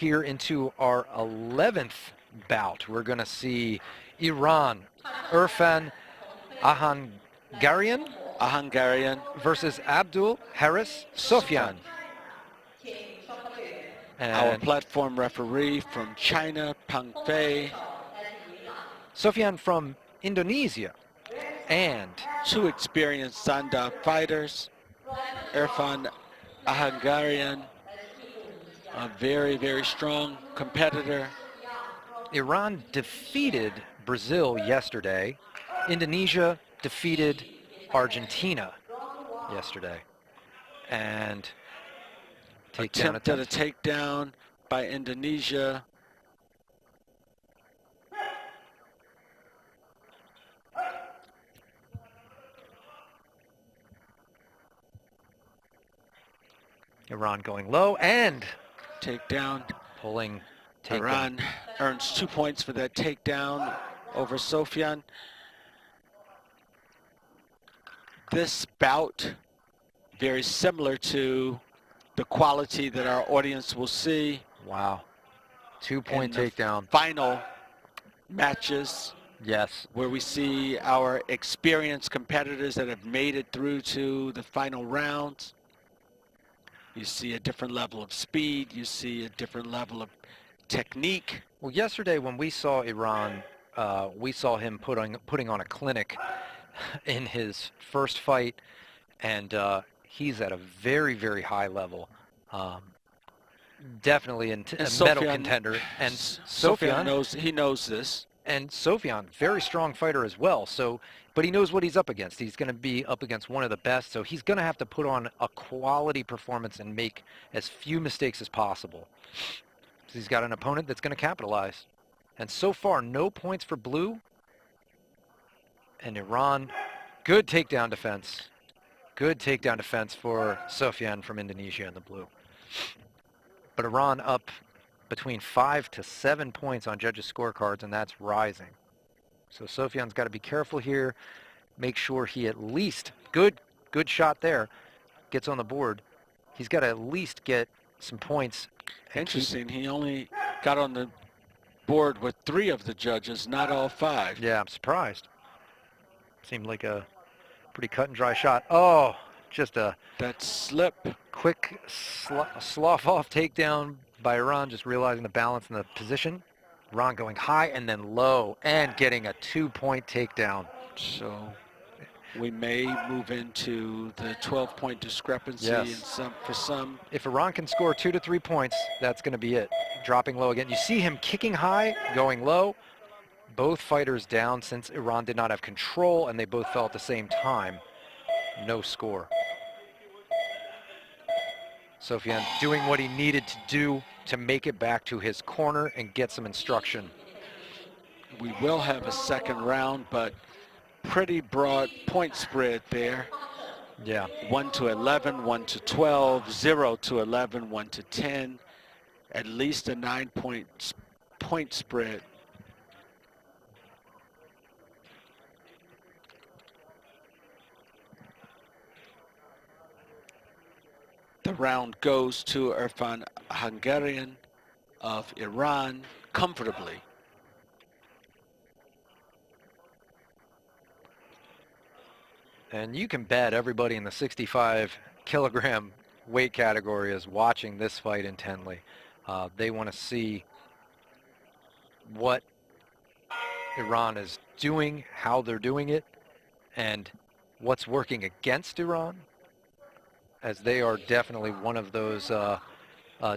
here into our 11th bout. We're going to see Iran, Irfan Ahangarian versus Abdul Haris Sofyan. And our platform referee from China, Peng Fei. Sofyan from Indonesia. And 2 experienced Sanda fighters. Irfan Ahangarian, a very, very strong competitor. Iran defeated Brazil yesterday. Indonesia defeated Argentina yesterday. And attempted a takedown by Indonesia. Iran going low and takedown. Pulling takedown. Iran earns 2 points for that takedown over Sofyan. This bout, very similar to the quality that our audience will see. Wow. 2-point takedown. Final matches. Yes. Where we see our experienced competitors that have made it through to the final rounds. You see a different level of speed. You see a different level of technique. Well, yesterday when we saw Iran, we saw him putting on a clinic in his first fight, and he's at a very, very high level. Definitely a medal contender. And Sofyan knows this. And Sofyan, very strong fighter as well. So, but he knows what he's up against. He's going to be up against one of the best. So he's going to have to put on a quality performance and make as few mistakes as possible. So he's got an opponent that's going to capitalize. And so far, no points for blue. And Iran, good takedown defense. Good takedown defense for Sofyan from Indonesia in the blue. But Iran up between 5 to 7 points on judges' scorecards, and that's rising. So Sofyan's got to be careful here. Make sure he at least, good shot there, gets on the board. He's got to at least get some points. Interesting. He only got on the board with 3 of the judges, not all 5. Yeah, I'm surprised. Seemed like a pretty cut and dry shot. Oh, just a that slip. Quick slough off takedown by Iran, just realizing the balance in the position. Iran going high and then low and getting a 2-point takedown. So we may move into the 12-point discrepancy. Yes. For some. If Iran can score 2 to 3 points, that's going to be it. Dropping low again. You see him kicking high, going low. Both fighters down since Iran did not have control, and they both fell at the same time. No score. Sofyan doing what he needed to do to make it back to his corner and get some instruction. We will have a second round, but pretty broad point spread there. Yeah. 1 to 11, 1 to 12, 0 to 11, 1 to 10. At least a 9-point spread. The round goes to Irfan Ahangarian of Iran comfortably. And you can bet everybody in the 65 kilogram weight category is watching this fight intently. They want to see what Iran is doing, how they're doing it, and what's working against Iran, as they are definitely one of those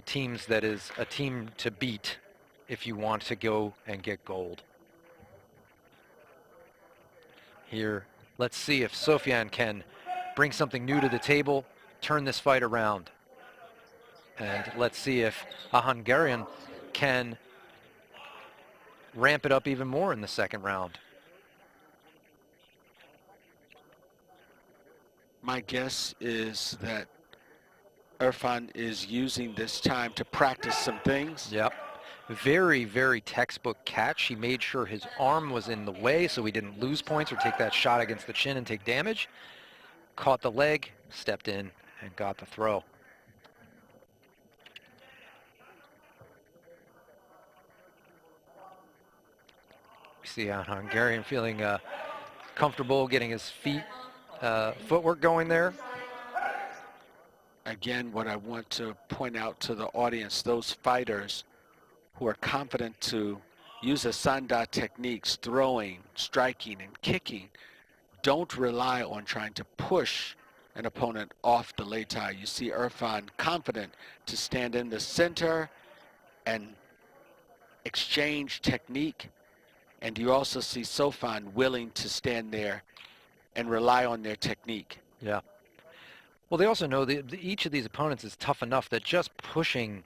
teams that is a team to beat if you want to go and get gold. Here, let's see if Sofyan can bring something new to the table, turn this fight around. And let's see if Ahangarian can ramp it up even more in the second round. My guess is that Irfan is using this time to practice some things. Yep. Very, very textbook catch. He made sure his arm was in the way so he didn't lose points or take that shot against the chin and take damage. Caught the leg, stepped in, and got the throw. We see Hungarian feeling comfortable getting his footwork going there. Again, what I want to point out to the audience, those fighters who are confident to use the sanda techniques, throwing, striking, and kicking, don't rely on trying to push an opponent off the leitai. You see Irfan confident to stand in the center and exchange technique, and you also see Sofan willing to stand there and rely on their technique. Yeah. Well, they also know that each of these opponents is tough enough that just pushing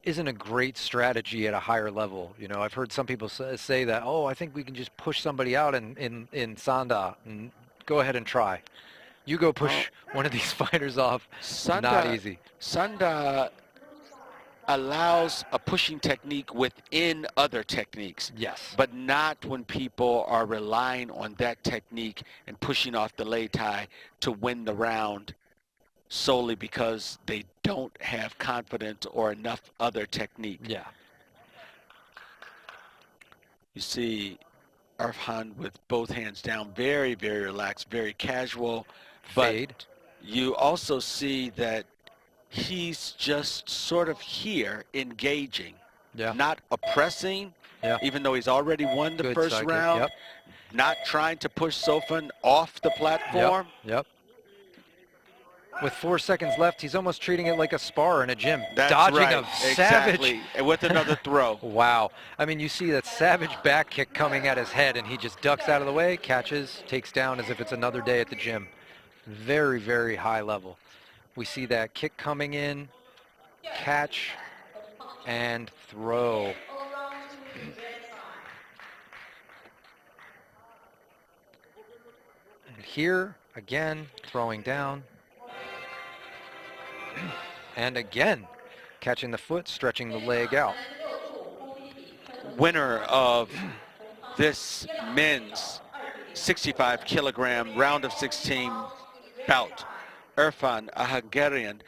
isn't a great strategy at a higher level. You know, I've heard some people say that, oh, I think we can just push somebody out in sanda, and go ahead and try. You go push one of these fighters off, Sanda, not easy. Sanda allows a pushing technique within other techniques. Yes. But not when people are relying on that technique and pushing off the leitai to win the round solely because they don't have confidence or enough other technique. Yeah. You see Arfan with both hands down, very, very relaxed, very casual. Fade. But you also see that he's just sort of here engaging, not oppressing, even though he's already won the first round, not trying to push Sofan off the platform. Yep. With 4 seconds left, he's almost treating it like a spar in a gym. That's dodging right. a savage. Exactly. And with another throw. Wow. I mean, you see that savage back kick coming at his head, and he just ducks out of the way, catches, takes down as if it's another day at the gym. Very, very high level. We see that kick coming in, catch, and throw. And here, again, throwing down. And again, catching the foot, stretching the leg out. Winner of this men's 65 kilogram round of 16 bout, Irfan, Ahangarian,